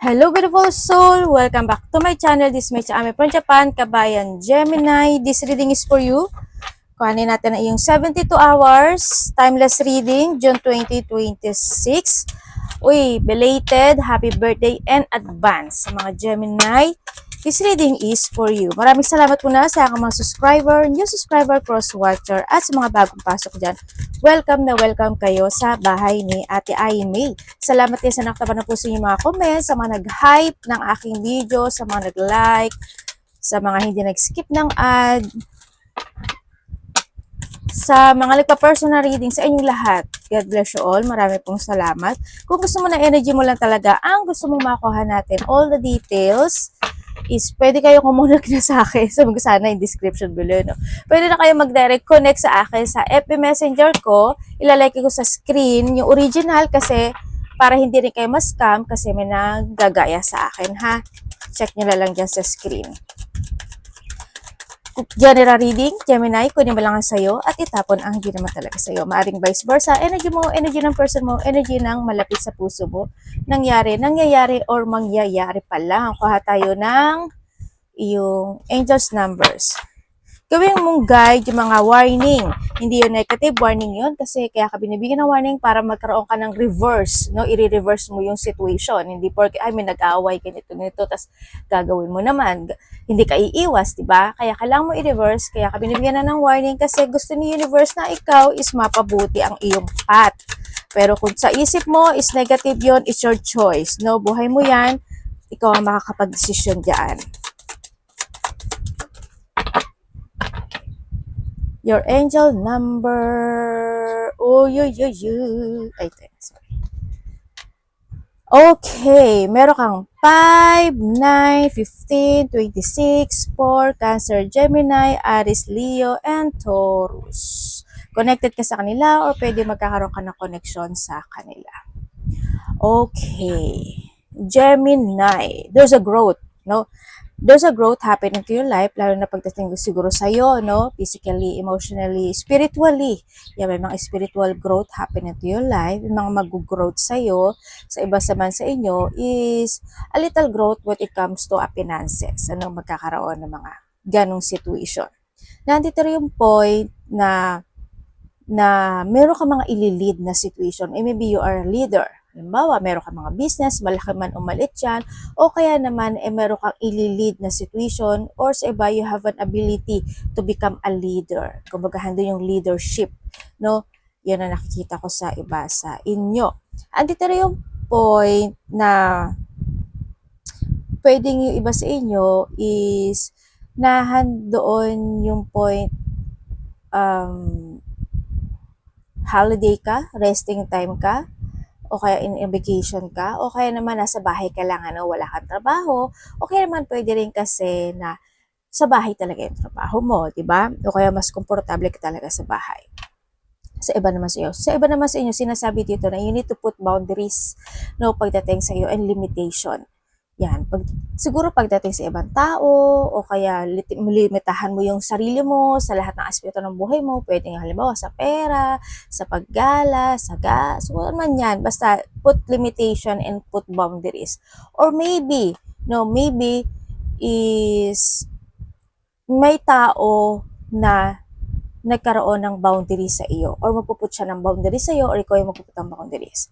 Hello beautiful soul! Welcome back to my channel. This is Mecha Ame from Japan, Kabayan Gemini. This reading is for you. Kuhanin natin ang iyong 72 hours, timeless reading, June 2026. Uy, belated, happy birthday and advance sa mga Gemini. This reading is for you. Maraming salamat muna sa aking mga subscriber, new subscriber, cross-watcher, at sa mga bagong pasok dyan. Welcome na welcome kayo sa bahay ni Ate Aimee. Salamat din sa nakataban ng puso niyo mga comments, sa mga nag-hype ng aking video, sa mga nag-like, sa mga hindi nag-skip ng ad, sa mga nagpa-personal reading, sa inyong lahat. God bless you all. Marami pong salamat. Kung gusto mo na energy mo lang talaga, ang gusto mong makuha natin, all the details, is pwede kayo kumonect na sa akin. Sabi ko sana yung description below, no? Pwede na kayo mag-direct connect sa akin sa FB Messenger ko. Ilalike ko sa screen yung original kasi para hindi rin kayo ma-scam kasi may nagagaya sa akin, ha? Check nyo na lang dyan sa screen. General reading, Gemini, kunin mo lang ang sayo at itapon ang hindi naman talaga sayo. Maaring vice versa, energy mo, energy ng person mo, energy ng malapit sa puso mo. Nangyayari, or mangyayari pa lang. Kuha tayo ng yung angels numbers. Gawin mong guide yung mga warning. Hindi yun negative warning yun kasi kaya ka binibigyan ng warning para magkaroon ka ng reverse, no? I-reverse mo yung situation. Hindi porke ay may nag-aaway ganito, tas gagawin mo naman. Hindi ka iiwas, di ba? Kaya kailangan mo i-reverse, kaya ka binibigyan na ng warning kasi gusto ni universe na ikaw is mapabuti ang iyong path. Pero kung sa isip mo is negative yun, it's your choice, no? Buhay mo yan, ikaw ang makakapag-desisyon diyan. Your angel number. Oh, Ay, sorry. Okay, meron kang 5, 9, 15, 26, 4, Cancer, Gemini, Aries, Leo, and Taurus. Connected ka sa kanila or pwede magkakaroon ka ng connection sa kanila. Okay. Gemini, there's a growth, no? There's a growth happening to your life, lalo na pagdating siguro sa'yo, no? Physically, emotionally, spiritually. Yeah, may mga spiritual growth happening to your life. Yung mga mag-growth sa'yo, sa iba saman sa inyo, is a little growth when it comes to finances. Ano, magkakaroon ng mga ganong situation. Nandito rin yung point na meron ka mga ililid na situation. Maybe you are a leader. Halimbawa, meron kang mga business, malaki man o maliit yan, o kaya naman, meron kang ililid na situation, or sa iba, you have an ability to become a leader. Kumbaga, hando yung leadership, no? Yan ang nakikita ko sa iba sa inyo. Andito rin yung point na pwedeng yung iba sa inyo is doon yung point, holiday ka, resting time ka, o kaya in vacation ka, o kaya naman nasa bahay ka lang, ano, wala kang trabaho, o kaya naman pwede rin kasi na sa bahay talaga yung trabaho mo, di ba? O kaya mas komportable ka talaga sa bahay. Sa iba naman sa iyo. Sa iba naman sa inyo, sinasabi dito na you need to put boundaries, no, pagdating sa iyo and limitation. Yan. Siguro pagdating sa ibang tao, o kaya limitahan mo yung sarili mo sa lahat ng aspeto ng buhay mo. Pwede nga halimbawa sa pera, sa paggala, sa gas, wala man yan. Basta put limitation and put boundaries. Or maybe, no, maybe is may tao na nagkaroon ng boundaries sa iyo or magpuput siya ng boundaries sa iyo or ikaw yung magpuput ng boundaries.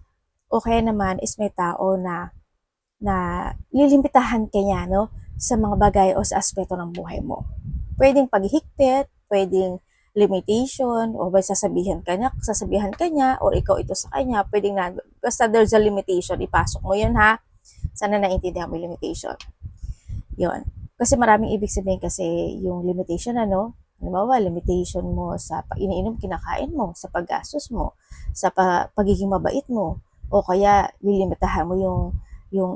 O kaya naman is may tao na lilimitahan ka niya, no, sa mga bagay o sa aspeto ng buhay mo. Pwedeng paghihigpit, pwedeng limitation, o ba sasabihan ka niya, or ikaw ito sa kanya, pwedeng na, basta there's a limitation, ipasok mo yun, ha? Sana naintindihan mo yung limitation. Yun. Kasi maraming ibig sabihin kasi yung limitation, ano, halimbawa, limitation mo sa iniinom, kinakain mo, sa paggastos mo, sa pagiging mabait mo, o kaya lilimitahan mo yung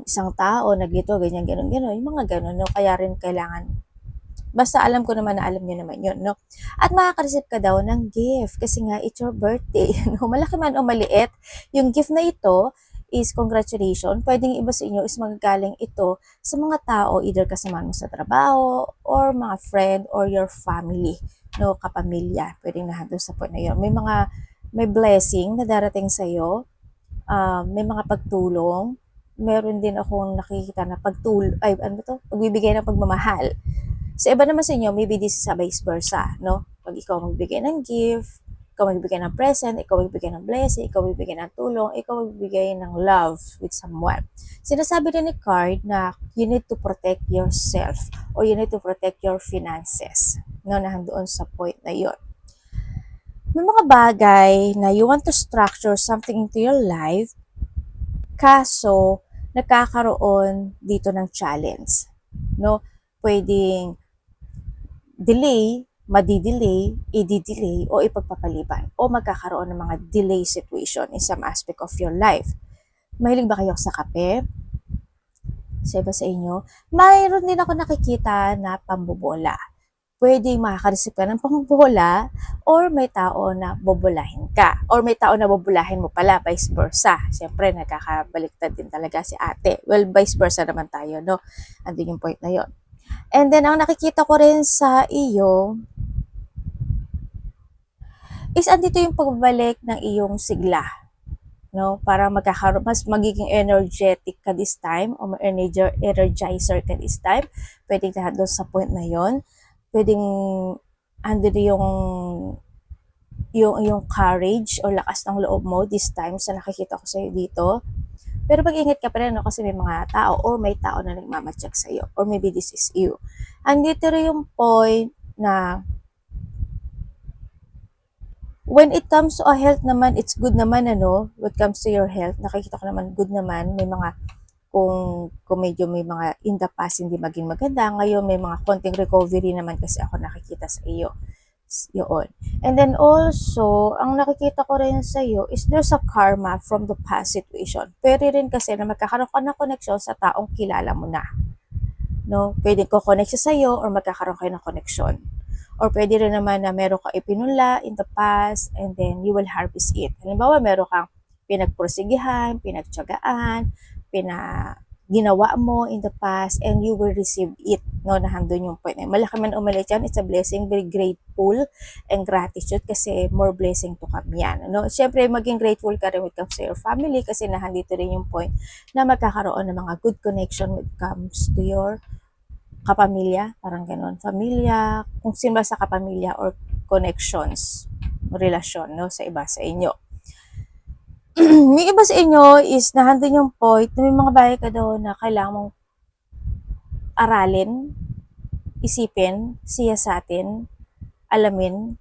isang tao na gito, ganyan, yung mga ganon, no? Kaya rin kailangan, basta alam ko naman na alam nyo naman yun, no? At makaka-receive ka daw ng gift kasi nga it's your birthday, no? Malaki man o maliit, yung gift na ito is congratulations. Pwedeng iba sa inyo is magagaling ito sa mga tao, either kasama mo sa trabaho, or mga friend, or your family, no? Kapamilya. Pwedeng nahando sa point na yun. May blessing na darating sa'yo, may mga pagtulong, meron din akong nakikita na pagbibigay ng pagmamahal. Sa iba naman sa inyo, maybe this is a vice versa, no? Pag ikaw magbigay ng gift, ikaw magbigay ng present, ikaw magbigay ng blessing, ikaw magbigay ng tulong, ikaw magbigay ng love with someone. Sinasabi din ni card na you need to protect yourself or you need to protect your finances. No, nandoon sa point na yon. May mga bagay na you want to structure something into your life, kaso nagkakaroon dito ng challenge. No? Pwedeng delay, madidelay, i-delay, o ipagpapaliban, o magkakaroon ng mga delay situation in some aspect of your life. Mahilig ba kayo sa kape? Sa iba sa inyo, mayroon din ako nakikita na pambobola. Pwede makaka-receive ka ng pambobola or may tao na bobolahin ka. Or may tao na bobolahin mo pala, vice versa. Siyempre, nakakabaliktad din talaga si ate. Well, vice versa naman tayo, no? Andun yung point na yon. And then, ang nakikita ko rin sa iyo is andito yung pagbabalik ng iyong sigla. No? Para mas magiging energetic ka this time o energizer ka this time. Pwedeng lahat doon sa point na yon. Pwedeng andito yung courage o lakas ng loob mo this time sa nakikita ko sa iyo dito. Pero mag-ingat ka pa rin, no? Kasi may mga tao or may tao na nagmamatsak sa iyo. Or maybe this is you. Andito rin yung point na when it comes to a health naman, it's good naman, ano? When it comes to your health, nakikita ko naman good naman. May mga, kung medyo may mga in the past hindi maging maganda, ngayon may mga konting recovery naman kasi ako nakikita sa iyo. Yun. And then also, ang nakikita ko rin sa iyo is there's a karma from the past situation. Pwede rin kasi na magkakaroon ka ng connection sa taong kilala mo na. No? Pwede ko connect siya sa iyo or magkakaroon kayo ng connection. Or pwede rin naman na meron kang ipinunla in the past and then you will harvest it. Halimbawa, meron kang pinagprosigihan, pinagtyagaan, ginawa mo in the past and you will receive it. No, nahandun yung point. Malaki man umalit yan, it's a blessing. Very grateful and gratitude kasi more blessing to come yan. No? Siyempre, maging grateful ka rin when it comes to your family kasi nahandito rin yung point na magkakaroon ng mga good connection when it comes to your kapamilya, parang ganun. Familia, kung sino ba sa kapamilya or connections, relasyon, no, sa iba sa inyo. May iba sa inyo is nahandun yung point na may mga bagay ka daw na kailangan mong aralin, isipin, siyasatin, alamin,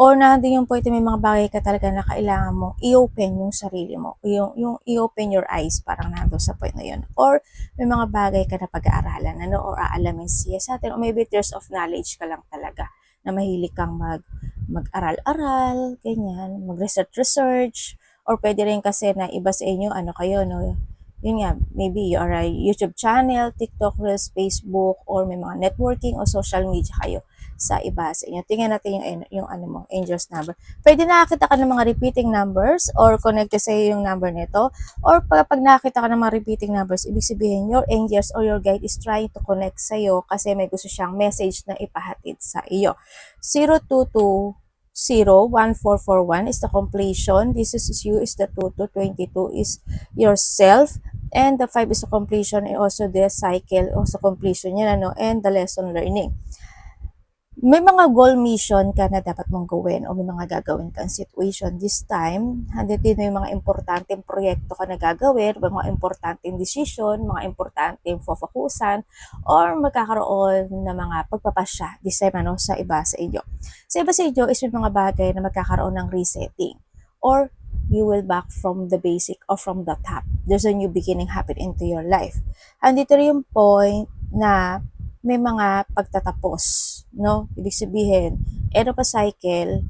or nahandun yung point na may mga bagay ka talaga na kailangan mo i-open yung sarili mo, yung i-open your eyes, parang nandun sa point na yun. Or may mga bagay ka na pag-aaralan, ano, or aalamin siyasatin, or maybe tears of knowledge ka lang talaga na mahilig kang mag-aral-aral, ganyan, mag-research, or pwede rin kasi na iba sa inyo, ano kayo, no, yun nga, maybe you are a YouTube channel, TikTok, Reels, Facebook, or may mga networking o social media kayo sa iba sa inyo. Tingnan natin yung ano mo, angels number. Pwede nakakita ka ng mga repeating numbers or connected sa iyo yung number nito. Or pag nakakita ka ng mga repeating numbers, ibig sabihin your angels or your guide is trying to connect sa iyo kasi may gusto siyang message na ipahatid sa iyo. 0220 1441 is the completion. This is you is the 2222 is yourself. And the 5 is the completion and also the cycle, also completion yan, ano, and the lesson learning. May mga goal mission ka na dapat mong gawin o may mga gagawin kang situation this time. Handito may mga importanteng proyekto ka na gagawin, mga importanteng decision, mga importanteng focusan, or magkakaroon ng mga pagpapasya this time, ano, sa iba sa inyo. Sa iba sa inyo is may mga bagay na magkakaroon ng resetting or you will back from the basic or from the top. There's a new beginning happen into your life. Andito rin yung point na may mga pagtatapos, no? Ibig sabihin, pa cycle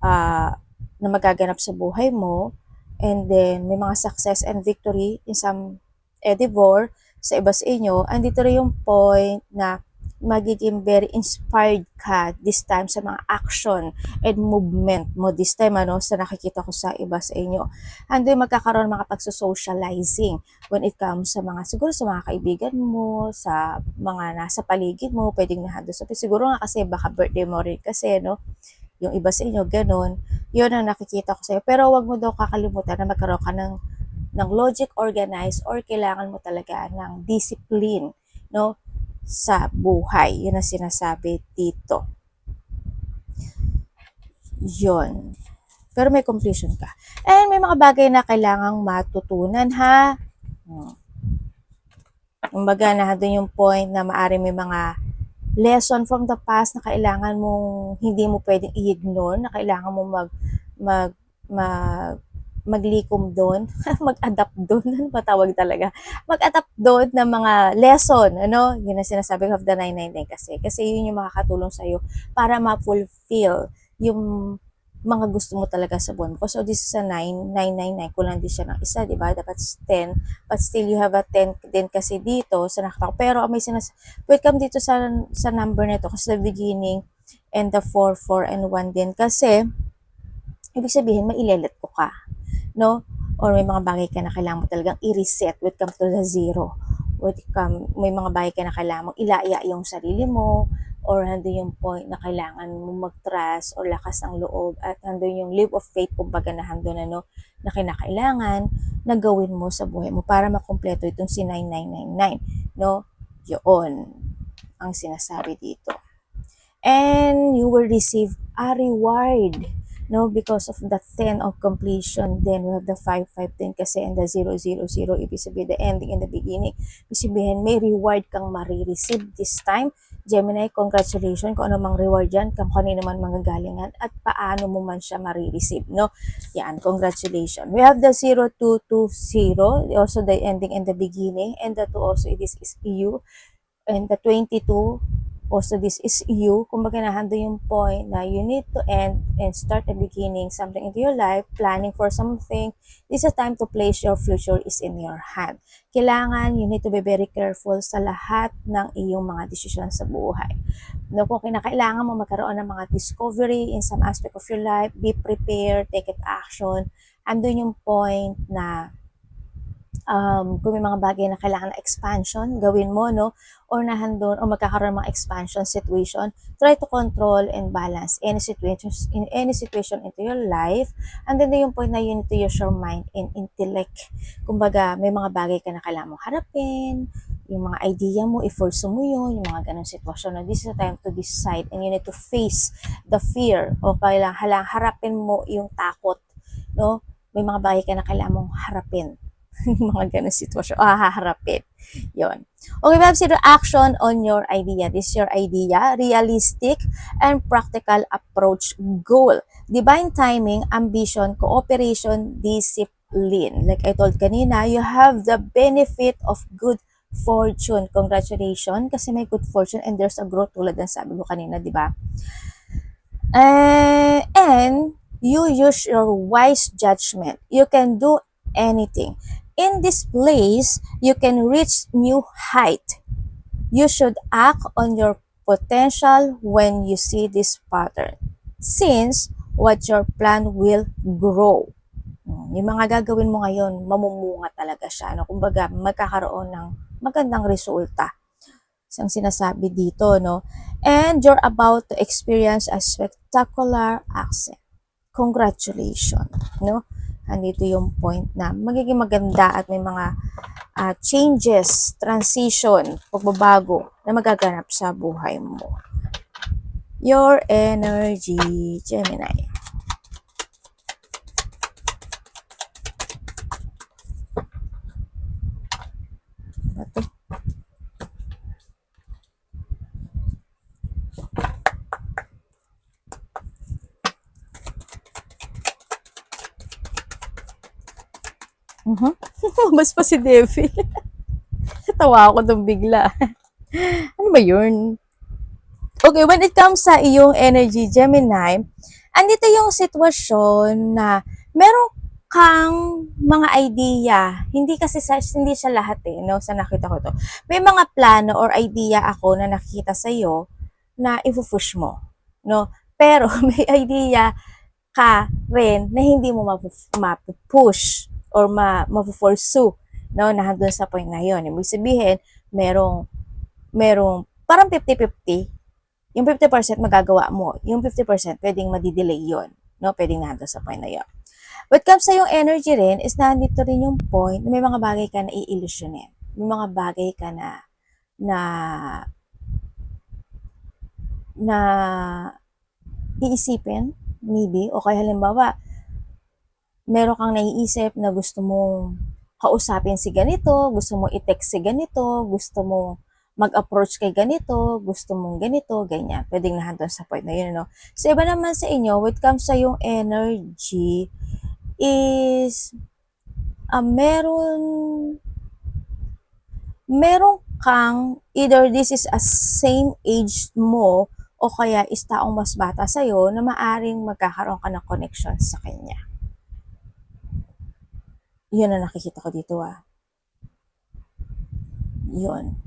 na magaganap sa buhay mo, and then may mga success and victory in some endeavor sa iba sa inyo. Andito rin yung point na magiging very inspired ka this time sa mga action and movement mo this time, ano, sa nakikita ko sa iba sa inyo. And then magkakaroon mga pagso-socializing when it comes sa mga, siguro sa mga kaibigan mo, sa mga nasa paligid mo, pwedeng nahado sa, siguro nga kasi baka birthday mo rin kasi, no, yung iba sa inyo, ganun. Yun ang nakikita ko sa'yo. Pero wag mo daw kakalimutan na magkaroon ka ng logic organized or kailangan mo talaga ng discipline, no? Sa buhay. Yun ang sinasabi dito. Yun. Pero may completion ka. And may mga bagay na kailangang matutunan, ha? Kumbaga, doon yung point na maari may mga lesson from the past na kailangan mong hindi mo pwedeng i-ignore, na kailangan mong mag, mag, maglikom doon, mag-adapt doon, ano ba tawag talaga? Mag-adapt doon ng mga lesson, ano? Yun ang sinasabi of the 999 kasi. Kasi yun yung makakatulong sa'yo para ma-fulfill yung mga gusto mo talaga sa buwan mo. So, this is a 999. Kulang din siya ng isa, di ba? Dapat 10. But still, you have a 10 din kasi dito sa nakita ko. Pero, may welcome dito sa number nito kasi the beginning and the 4, 4, and 1 din. Kasi, ibig sabihin, mailelet ko ka. No? Or may mga bagay ka na kailangan mo talagang i-reset. Welcome to the zero. May mga bagay ka na kailangan mo ilaya yung sarili mo, or nandun yung point na kailangan mo mag-trust or lakas ng loob, at nandun yung leap of faith, kumbaga na nandun na kinakailangan na gawin mo sa buhay mo para makompleto itong si 9999, no? Yun ang sinasabi dito. And you will receive a reward, no, because of the 10 of completion. Then we have the 5, 5, 10 kasi, and the 0, 0, 0, ibig sabihin the ending and the beginning. Ibig sabihin may reward kang marireceive this time. Gemini, congratulations kung ano mang reward yan, kung kanino man manggagalingan at paano mo man siya marireceive, no? Yan, congratulations. We have the 0, 2, 2, 0, also the ending and the beginning, and the 2 also, this is you, and the 22, also this is you. Kumbaga nahando yung point na you need to end and start the beginning something into your life, planning for something. This is a time to place your future is in your hand. Kailangan, you need to be very careful sa lahat ng iyong mga desisyon sa buhay. No, kung kinakailangan mo magkaroon ng mga discovery in some aspect of your life, be prepared, take it action. Andun yung point na kung may mga bagay na kailangan na expansion, gawin mo, no? Or nahandon, o magkakaroon ng mga expansion situation, try to control and balance any situation into your life. And then yung point na you need to use your mind and intellect. Kumbaga, may mga bagay ka na kailangan mong harapin, yung mga idea mo, i-force mo yun, yung mga ganong sitwasyon. No? This is the time to decide, and you need to face the fear, o kailangan harapin mo yung takot, no? May mga bagay ka na kailangan mong harapin. Mga ganun sitwasyon. Haharapin. Yun. Okay, we have zero action on your idea. This is your idea. Realistic and practical approach goal. Divine timing, ambition, cooperation, discipline. Like I told kanina, you have the benefit of good fortune. Congratulations kasi may good fortune and there's a growth tulad ng sabi ko kanina, di ba? And you use your wise judgment. You can do anything. In this place, you can reach new height. You should act on your potential when you see this pattern, since what your plan will grow. Yung mga gagawin mo ngayon, mamumunga talaga siya. No? Kumbaga, magkakaroon ng magandang resulta. Ang sinasabi dito, no? And you're about to experience a spectacular accent. Congratulations, no? Andito yung point na magiging maganda at may mga changes, transition, pagbabago na magaganap sa buhay mo. Your energy, Gemini. Ito. Mas pa si Devil. Tawa ako dun bigla. Ano ba yun? Okay, when it comes sa iyong energy, Gemini, andito yung sitwasyon na meron kang mga idea. Hindi siya lahat no, sa nakita ko to. May mga plano or idea ako na nakita sa iyo na i-push mo, no? Pero may idea ka rin na hindi mo mapupush or mapupursue, no, na hanggang sa point na yon. Ibig sabihin, merong parang 50-50 Yung 50% magagawa mo. Yung 50% pwedeng madidelay yon, no? Pwedeng nandun sa point na yon. What comes sa yung energy rin is nandito rin yung point na may mga bagay ka na i-illusionin. May mga bagay ka na na iisipin, maybe, o kaya halimbawa, meron kang naiisip na gusto mong kausapin si ganito, gusto mong i-text si ganito, gusto mong mag-approach kay ganito, gusto mong ganito, ganyan. Pwedeng nahandon sa point na yun, no? So, iba naman sa inyo, when it comes sa yung energy, is, meron kang, either this is a same age mo, o kaya is taong mas bata sa'yo, na maaring magkakaroon ka ng connection sa kanya. Yun ang nakikita ko dito Yun.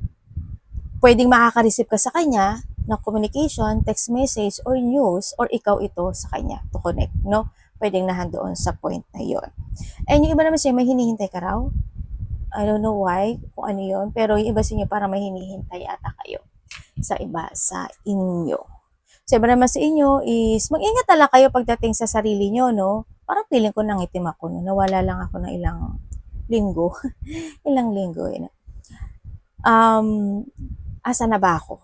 Pwedeng makaka-receive ka sa kanya ng communication, text message, or news, or ikaw ito sa kanya to connect, no? Pwedeng nahandoon sa point na yun. And yung iba naman sa'yo, may hinihintay ka raw. I don't know why, kung ano yun, pero yung iba sa inyo parang may hinihintay ata kayo sa iba sa inyo. So, iba naman sa inyo is, mag-ingat talaga kayo pagdating sa sarili nyo, no? Parang feeling ko nangitim ako, no? Nawala lang ako ng ilang linggo. Ilang linggo, asa na ba ako?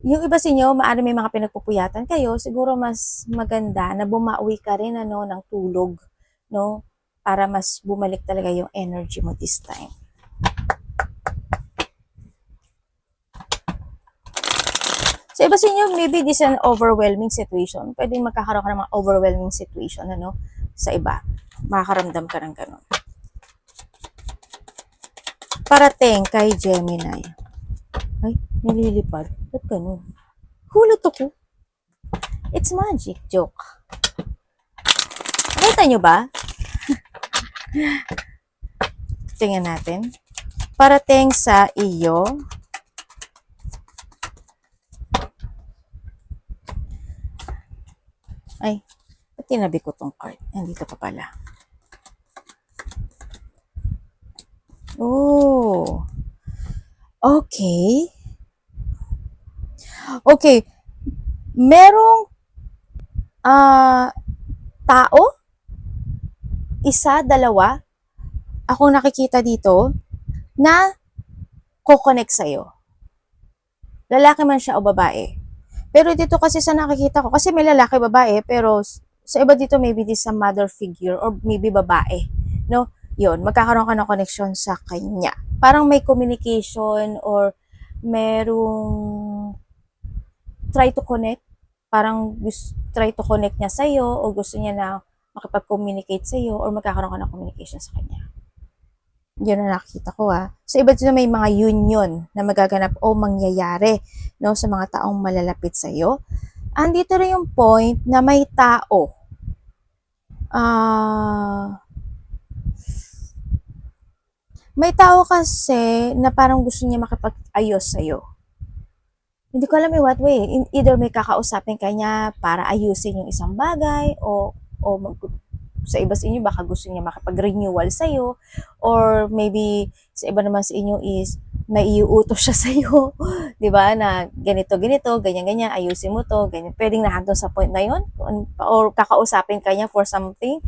Yung iba sa inyo, maaari may mga pinagpupuyatan kayo, siguro mas maganda na bumawi ka rin ng tulog, no? Para mas bumalik talaga yung energy mo this time. So, iba sa inyo, maybe this is an overwhelming situation. Pwedeng magkakaroon ka ng mga overwhelming situation, sa iba. Makakaramdam ka ng ganun. Parating kay Gemini. Ay, nililipad. Ba't ganun? Hulot ako. It's magic. Joke. Nakita nyo ba? Tingnan natin. Parating sa iyo. Ay, ba't tinabi ko tong card? Nandito pa pala. Oh. Okay. Okay. Merong tao, isa, dalawa, akong nakikita dito, na kukonect sa'yo. Lalaki man siya o babae. Pero dito kasi sa nakikita ko, kasi may lalaki, babae, pero sa iba dito, maybe this a mother figure or maybe babae. No? Yun, magkakaroon ka ng connection sa kanya. Parang may communication or merong try to connect. Parang try to connect niya sa'yo o gusto niya na makipag-communicate sa'yo or magkakaroon ka ng communication sa kanya. Yun ang nakikita ko So, iba dito may mga union na magaganap o mangyayari, no, sa mga taong malalapit sa'yo. Andito rin yung point na may tao. May tao kasi na parang gusto niya makipag-ayos sa'yo. Hindi ko alam in what way. Either may kakausapin ka niya para ayusin yung isang bagay o sa iba sa inyo baka gusto niya makipag-renewal sa'yo or maybe sa iba naman sa inyo is may iuutos siya sa'yo, di ba, na ganito, ganyan, ayusin mo to, ganyan. Pwedeng nahandon sa point na yun or kakausapin ka niya for something.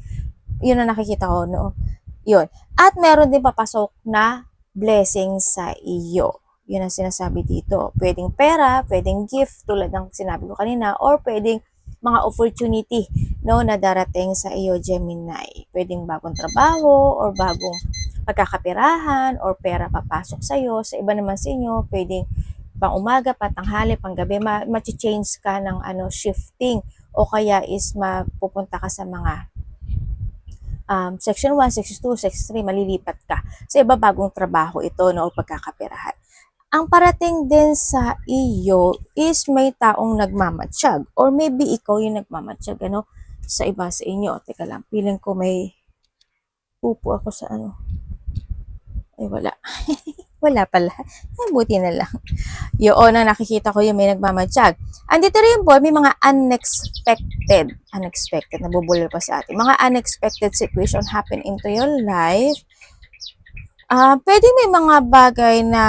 Yun ang nakikita ko, no? Yun. At meron din papasok na blessing sa iyo. Yun ang sinasabi dito. Pwedeng pera, pwedeng gift, tulad ng sinabi ko kanina, or pwedeng mga opportunity, no, na darating sa iyo, Gemini. Pwedeng bagong trabaho, or bagong pagkakapirahan, or pera papasok sa iyo. Sa iba naman sa inyo, pwedeng pang umaga, patanghali, pang gabi, ma-change ka ng shifting, o kaya is mapupunta ka sa mga section 1, section 2, section 3, malilipat ka. Sa iba, bagong trabaho ito, no, o pagkakapirahan. Ang parating din sa iyo is may taong nagmamatsyag or maybe ikaw yung nagmamatsyag, sa iba sa inyo. Teka lang, feeling ko may pupo ako sa Ay, wala. Wala pala. Ay, buti na lang. Yun ang nakikita ko yung may nagmamatsyag. Andito rin po, may mga unexpected, nabubulol pa sa atin. Mga unexpected situation happen into your life. Pwede may mga bagay na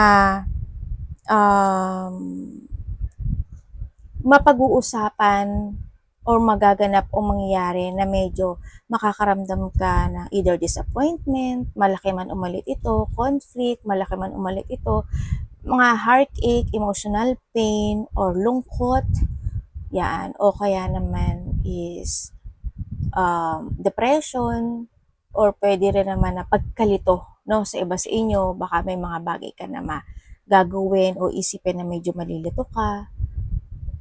mapag-uusapan or magaganap o mangyayari na medyo makakaramdam ka ng either disappointment, malaki man umalit ito, conflict, malaki man umalit ito, mga heartache, emotional pain, or lungkot, yan. O kaya naman is depression, or pwede rin naman na pagkalito, no, sa iba sa inyo. Baka may mga bagay ka na gagawin o isipin na medyo malilito ka,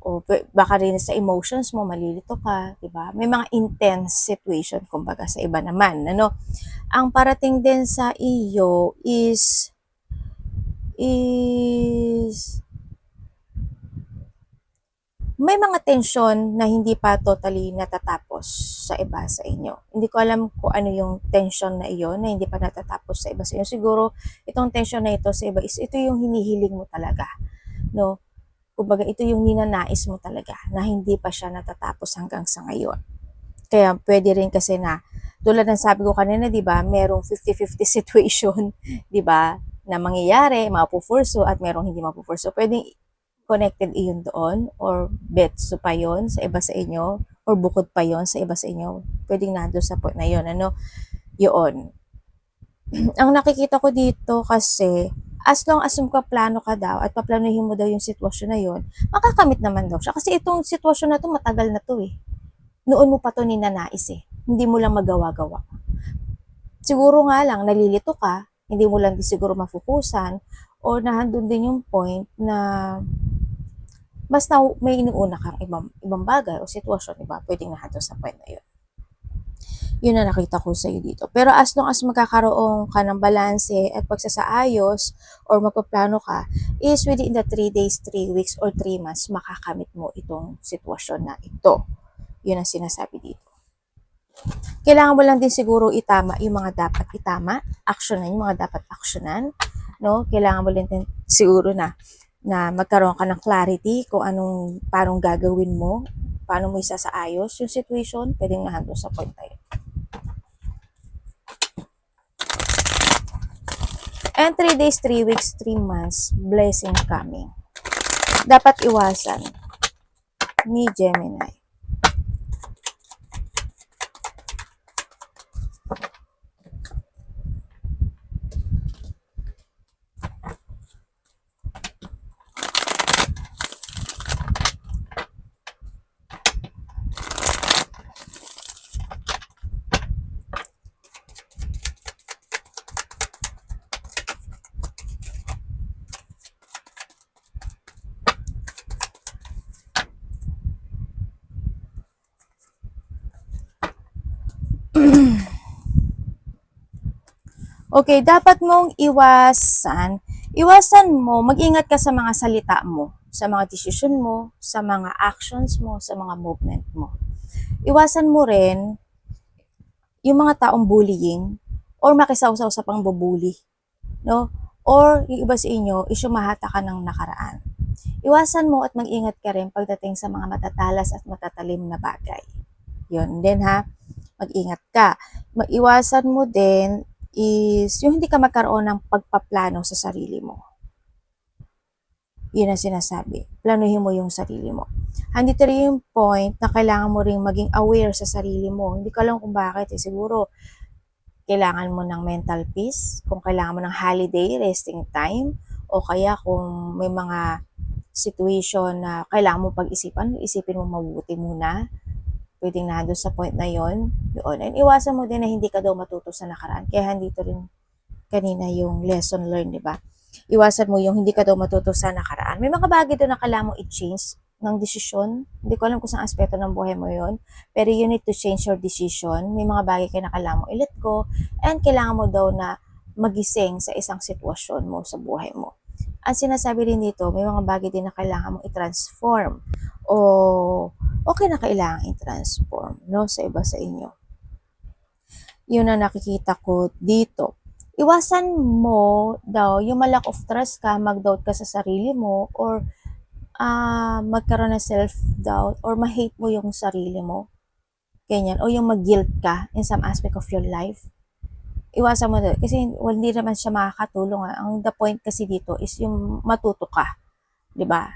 o baka rin sa emotions mo malilito ka, 'di ba? May mga intense situation kumbaga sa iba naman, ano. Ang parating din sa iyo is may mga tensyon na hindi pa totally natatapos sa iba sa inyo. Hindi ko alam kung ano yung tensyon na iyon na hindi pa natatapos sa iba sa inyo. Siguro itong tensyon na ito sa iba is ito yung hinihiling mo talaga, no? Kumbaga ito yung ninanais mo talaga na hindi pa siya natatapos hanggang sa ngayon. Kaya pwede rin kasi na tulad ng sabi ko kanina, 'di ba, merong 50-50 situation, 'di ba, na mangyayari, mapupurso at merong hindi mapupurso. Pwedeng connected iyon doon or betso pa yon sa iba sa inyo or bukod pa yon sa iba sa inyo. Pwedeng nandoon sa point na yon, ano, yun. Ang nakikita ko dito kasi, as long as plano ka daw at paplanuhin mo daw yung sitwasyon na yon, makakamit naman daw siya. Kasi itong sitwasyon na to matagal na to eh. Noon mo pa to ninanais eh. Hindi mo lang magawa-gawa. Siguro nga lang, nalilito ka, hindi mo lang di siguro mafukusan, o nahandun din yung point na mas may inuuna kang ibang bagay o sitwasyon, diba? Pwedeng nahandun sa point na yun. Yun na nakita ko sa iyo dito. Pero as long as magkakaroon ka ng balanse at pagsasaayos or magpaplano ka, is within the 3 days, 3 weeks, or 3 months, makakamit mo itong sitwasyon na ito. Yun ang sinasabi dito. Kailangan mo lang din siguro itama yung mga dapat itama, aksyonan yung mga dapat aksyonan, no? Kailangan mo din siguro na magkaroon ka ng clarity kung paano gagawin mo, paano mo isasaayos yung situation, pwedeng nahandle sa point tayo. And 3 days, 3 weeks, 3 months, blessing coming. Dapat iwasan ni Gemini. Okay, dapat mong iwasan mo, mag-ingat ka sa mga salita mo, sa mga decision mo, sa mga actions mo, sa mga movement mo. Iwasan mo rin yung mga taong bullying or makisawsaw sa pangbubuli, no? Or yung iba sa inyo is yung mahata ka ng nakaraan. Iwasan mo at mag-ingat ka rin pagdating sa mga matatalas at matatalim na bagay. Yun din ha, mag-ingat ka. Mag-iwasan mo din is yung hindi ka magkaroon ng pagpaplano sa sarili mo. Yun ang sinasabi. Planuhin mo yung sarili mo. Andito rin yung point na kailangan mo ring maging aware sa sarili mo. Hindi ko alam kung bakit. Siguro, kailangan mo ng mental peace, kung kailangan mo ng holiday, resting time, o kaya kung may mga situation na kailangan mo pag-isipan, isipin mo mabuti muna. Pwedeng nandun sa point na yon. And iwasan mo din na hindi ka daw matuto sa nakaraan. Kaya andito rin kanina yung lesson learned, di ba? Iwasan mo yung hindi ka daw matuto sa nakaraan. May mga bagay doon na kailangan mo i-change ng desisyon. Hindi ko alam kung saan aspeto ng buhay mo yon. Pero you need to change your decision. May mga bagay na kailangan mo i-let go. And kailangan mo daw na magising sa isang sitwasyon mo sa buhay mo. Ang sinasabi rin dito, may mga bagay din na kailangan mong i-transform o okay na kailangan i-transform, no, sa iba sa inyo. Yun ang nakikita ko dito. Iwasan mo daw yung lack of trust ka, mag-doubt ka sa sarili mo, or magkaroon ng self-doubt, or ma-hate mo yung sarili mo. Ganyan. O yung mag-guilt ka in some aspect of your life. Iwasan mo daw. Kasi hindi naman siya makakatulong. Ang the point kasi dito is yung matuto ka. 'Di ba?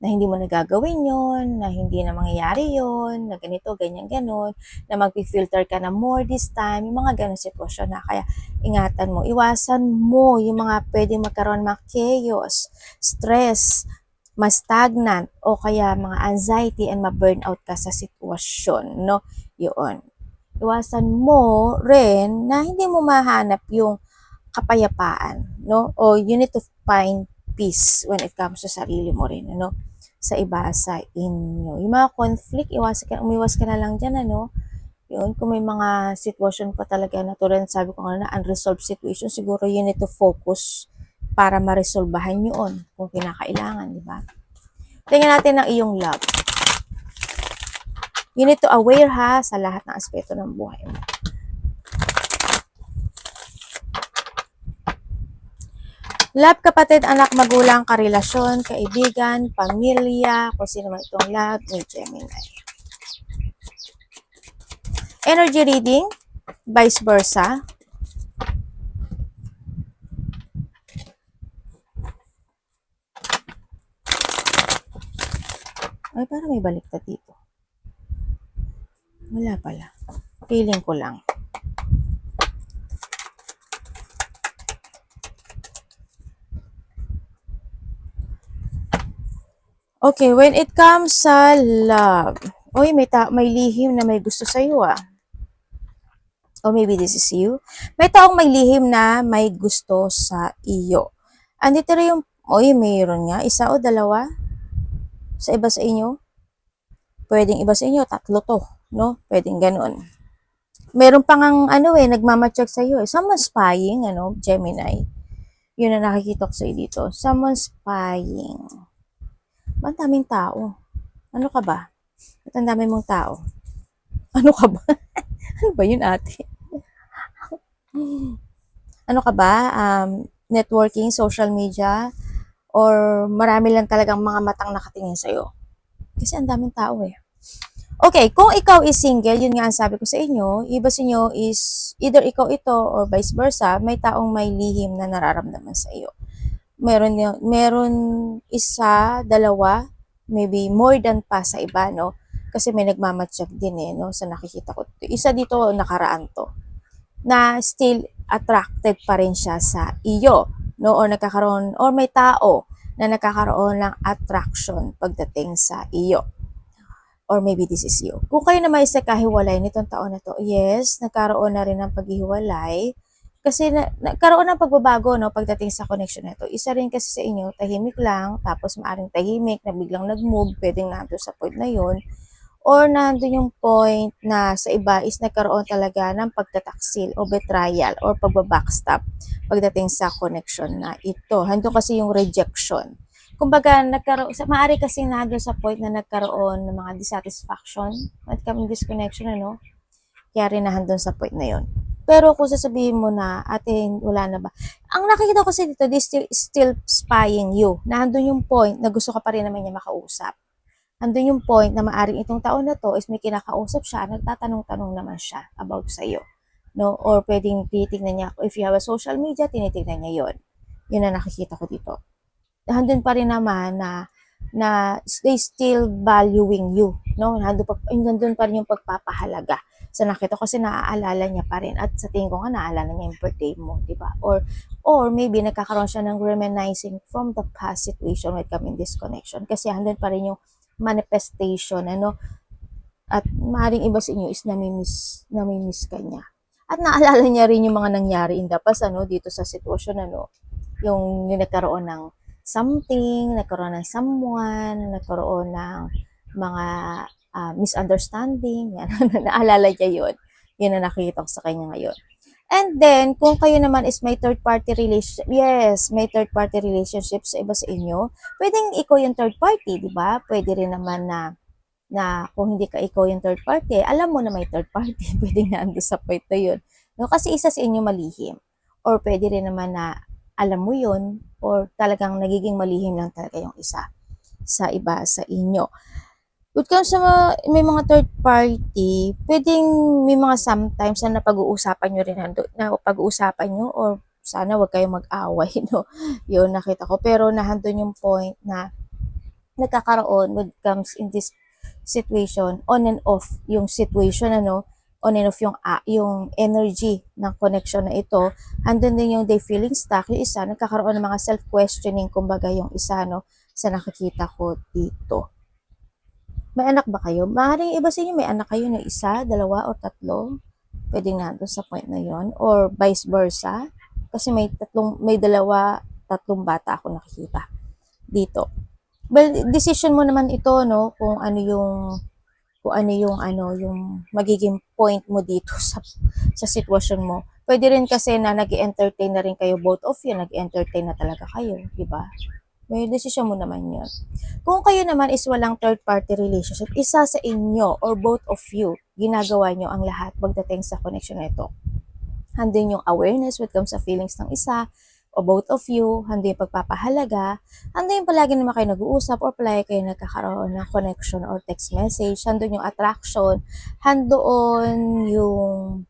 na hindi mo nagagawin yon, na hindi na mangyayari yon, na ganito, ganyan, ganon, na mag-filter ka na more this time, yung mga ganon sitwasyon na. Kaya ingatan mo, iwasan mo yung mga pwedeng magkaroon mga chaos, stress, mas stagnant, o kaya mga anxiety and ma-burnout ka sa sitwasyon, no? Yun. Iwasan mo rin na hindi mo mahanap yung kapayapaan, no? O you need to find peace when it comes sa sarili mo rin, ano? Sa iba, sa inyo. Yung mga conflict, umiwas ka na lang dyan, ano? Yun, kung may mga sitwasyon pa talaga na tulad sabi ko nga na unresolved situation, siguro you need to focus para ma-resolbahan yun kung kinakailangan, di ba? Tingnan natin ang iyong love. You need to aware ha sa lahat ng aspeto ng buhay mo. Love, kapatid, anak, magulang, karelasyon, kaibigan, pamilya, kung sino man itong love ni Gemini. Energy reading, vice versa. Ay, parang may baliktad dito. Wala pala. Feeling ko lang. Okay, when it comes sa love, oy, may lihim na may gusto sa iyo ah. Or maybe this is you. May taong may lihim na may gusto sa iyo. Andito rin yung, oy, mayroon nga, isa o dalawa sa iba sa inyo. Pwedeng iba sa inyo, tatlo to, no? Pwedeng ganun. Meron pang ang nagmamacheck sa iyo. Someone spying, Gemini. Yun na nakikita ko sa iyo dito. Someone spying. Ang daming tao. Ano ka ba? Ba't ang dami mong tao? Ano ka ba? Ano ba yun, ate? Ano ka ba? Networking, social media, or marami lang talagang mga matang nakatingin sa'yo? Kasi ang daming tao eh. Okay, kung ikaw is single, yun nga ang sabi ko sa inyo, iba sa inyo is either ikaw ito or vice versa, may taong may lihim na nararamdaman sa iyo. Meron isa, dalawa, maybe more than pa sa iba, no? Kasi may nagmamatsyag din eh, no? Sa nakikita ko. Isa dito, nakaraan to. Na still attracted pa rin siya sa iyo, no? Or nagkakaroon, or may tao na nagkakaroon ng attraction pagdating sa iyo. Or maybe this is you. Kung kayo naman isa kahiwalay nitong taon na to, yes, nagkaroon na rin ng paghihiwalay. Kasi nagkaroon ng pagbabago, no, pagdating sa connection na to. Isa rin kasi sa inyo, tahimik lang, tapos maaring tahimik na biglang nag-move, pwedeng nandun sa point na yun. Or nandun yung point na sa iba is nagkaroon talaga ng pagtataksil o betrayal or pagbabackstab pagdating sa connection na ito. Hando kasi yung rejection. Kumbaga, maaari kasi nandun sa point na nagkaroon ng mga dissatisfaction at kaming disconnection, ano? Kaya rin nandun sa point na yun. Pero kung sasabihin mo na, ate, wala na ba? Ang nakikita ko kasi dito, they still spying you. Nandun yung point na gusto ka pa rin naman niya makausap. Nandun yung point na maaring itong taon na to is may kinakausap siya, nagtatanong-tanong naman siya about sa iyo. No? Or pwedeng tinitignan niya, if you have a social media, tinitignan niya yon. Yun na nakikita ko dito. Nandun pa rin naman na they still valuing you. No? Nandun pa rin yung pagpapahalaga sa nakita kasi naaalala niya pa rin at sa tingin ko nga naaalala niya yung birthday mo, di ba? Or maybe nagkakaroon siya ng reminiscing from the past situation when coming disconnection kasi andun pa rin yung manifestation, ano? At maaaring iba sa inyo is namimiss ka niya. At naalala niya rin yung mga nangyari in the past, dito sa sitwasyon, yung nagkaroon ng something, nagkaroon ng someone, nagkaroon ng mga misunderstanding, yan. Naalala niya yun. Yun na nakikita ko sa kanya ngayon. And then, kung kayo naman is may third-party relationship, yes, may third-party relationship sa iba sa inyo, pwedeng ikaw yung third party, di ba? Pwede rin naman na kung hindi ka ikaw yung third party, alam mo na may third party, pwedeng naando sa point na yun. No? Kasi isa sa inyo malihim. Or pwede rin naman na alam mo yun, or talagang nagiging malihim lang talaga yung isa sa iba sa inyo. But kung may mga third party, pwedeng may mga sometimes na napag-uusapan nyo rin, napag-uusapan nyo, or sana wag kayong mag-away, no? Yun, nakita ko. Pero nahandun yung point na nagkakaroon when it comes in this situation, on and off yung situation, ano, on and off yung energy ng connection na ito. Andun din yung they feeling stuck, yung isa, nagkakaroon ng mga self-questioning, kumbaga yung isa, no, sa nakikita ko dito. May anak ba kayo? Maaaring iba sa inyo, may anak kayo na isa, dalawa, o tatlo. Pwedeng nandun sa point na yon, or vice versa. Kasi may dalawa, tatlong bata ako nakikita dito. Well, decision mo naman ito, no, kung ano yung magiging point mo dito sa sitwasyon mo. Pwede rin kasi na nag-entertain na rin kayo, both of you, nag-entertain na talaga kayo, di ba? May decision mo naman yun. Kung kayo naman is walang third party relationship, isa sa inyo or both of you, ginagawa nyo ang lahat pagdating sa connection na ito. Handin yung awareness when it comes sa feelings ng isa, o both of you, handin yung pagpapahalaga, handin yung palagi naman kayo nag-uusap or palagi kayo nagkakaroon ng connection or text message, handin yung attraction, handin yung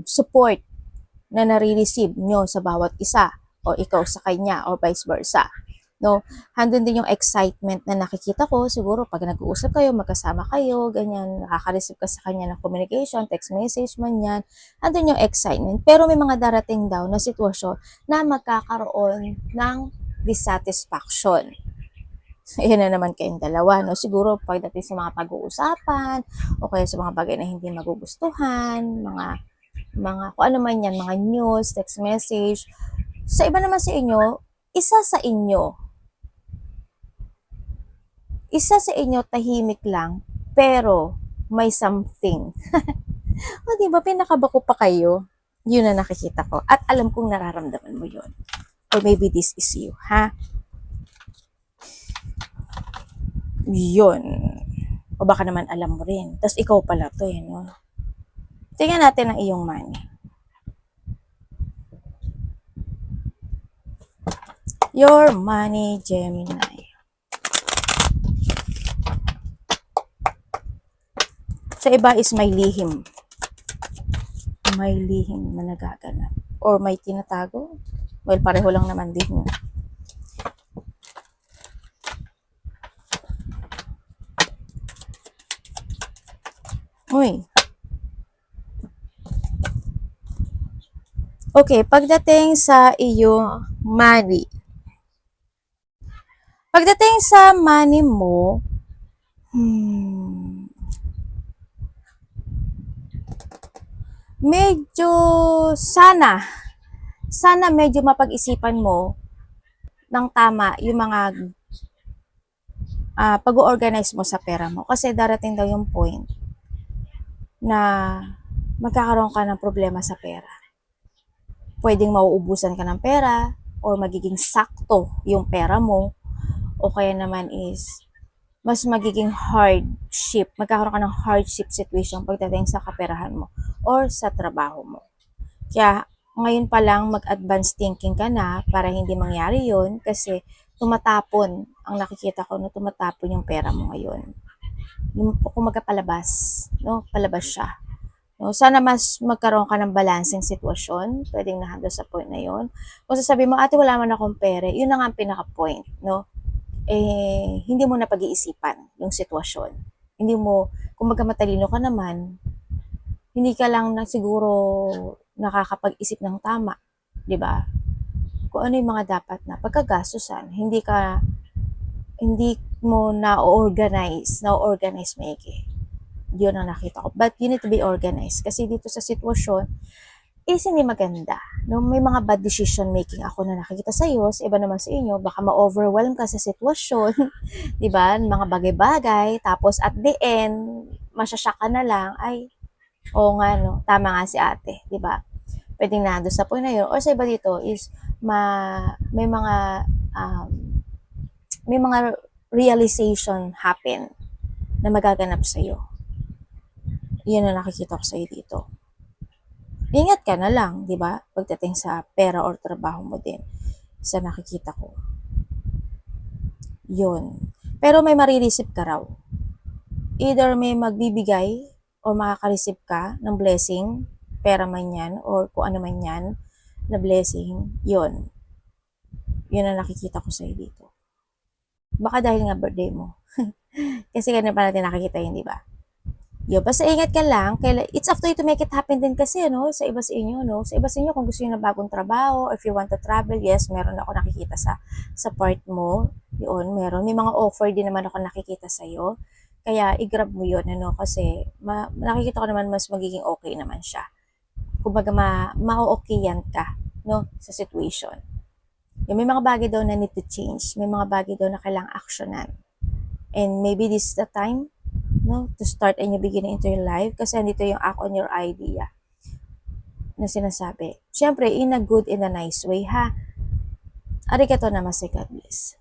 support na nare-receive nyo sa bawat isa, o ikaw sa kanya, or vice versa. No, handun din yung excitement na nakikita ko, siguro pag nag-uusap kayo, magkasama kayo, ganyan, nakaka-receive ka sa kanya ng communication, text message man yan, handun yung excitement. Pero may mga darating daw na sitwasyon na magkakaroon ng dissatisfaction. Ayan na naman kayong dalawa, no? Siguro pagdating sa mga pag-uusapan, o kaya sa mga bagay na hindi magugustuhan, mga kung ano man yan, mga news, text message. Sa iba naman sa inyo, isa sa inyo tahimik lang, pero may something. O, diba, pinakabako pa kayo? Yun na nakikita ko. At alam kong nararamdaman mo yun. Or maybe this is you, ha? Yun. O baka naman alam mo rin. Tapos ikaw pala to, no? Tingnan natin ang iyong money. Your money, Gemini. Sa iba is may lihim. May lihim na nagaganap. Or may tinatago. Well, pareho lang naman din. Uy. Okay, pagdating sa iyong money. Pagdating sa money mo, medyo sana medyo mapag-isipan mo ng tama yung mga pag-organize mo sa pera mo. Kasi darating daw yung point na magkakaroon ka ng problema sa pera. Pwedeng mauubusan ka ng pera, or magiging sakto yung pera mo, o kaya naman is mas magiging hardship, magkakaroon ka ng hardship situation pagdating sa kaperahan mo or sa trabaho mo. Kaya ngayon pa lang mag-advance thinking ka na para hindi mangyari yun, kasi tumatapon, ang nakikita ko na tumatapon yung pera mo ngayon. Kung magpalabas, no? Palabas siya. No? Sana mas magkaroon ka ng balancing sitwasyon, pwedeng nahandle sa point na yun. Kung sasabihin mo, ate, wala man akong pera, yun na nga ang pinaka-point, no? Hindi mo na pag-iisipan yung sitwasyon. Hindi mo, kung matalino ka naman, hindi ka lang na siguro nakakapag-isip ng tama, 'di ba? Kung ano yung mga dapat na pagkagastusan, hindi mo na-organize maigi. Yun ang nakita ko. But you need to be organized kasi dito sa sitwasyon is hindi maganda. No, may mga bad decision making ako na nakikita sa iyo, sa iba naman sa inyo, baka ma-overwhelm ka sa sitwasyon, 'di ba? Mga bagay-bagay, tapos at the end, masyasyak ka na lang, ay, oo nga, no, tama nga si ate, 'di ba? Pwedeng nando sa point na yun, or sa iba dito is may mga realization happen na magaganap sa iyo. Yun ang nakikita ko sa iyo dito. Ingat ka na lang, 'di ba? Pagdating sa pera or trabaho mo din, sa nakikita ko. Yun. Pero may marireceive ka raw. Either may magbibigay or makaka-receive ka ng blessing, pera man yan or kung ano man yan na blessing, yun. Yun ang nakikita ko sa iyo dito. Baka dahil nga birthday mo. Kasi ganun pa natin nakikita yun, di ba? Basta ingat ka lang. It's up to you to make it happen din kasi, no? Sa iba sa inyo, no? Sa iba sa inyo, kung gusto niyo ng bagong trabaho, if you want to travel, yes, meron ako nakikita sa part mo. Yun, meron. May mga offer din naman ako nakikita sa'yo. Kaya, i-grab mo yun, ano? Kasi, nakikita ko naman mas magiging okay naman siya. Kumbaga, ma-okayan ka, no? Sa situation. May mga bagay daw na need to change. May mga bagay daw na kailangang actionan. And maybe this is the time, no, to start a new beginning into your life kasi nandito yung act on your idea na sinasabi. Siyempre, in a good and a nice way, ha? Arigato namaste, God bless.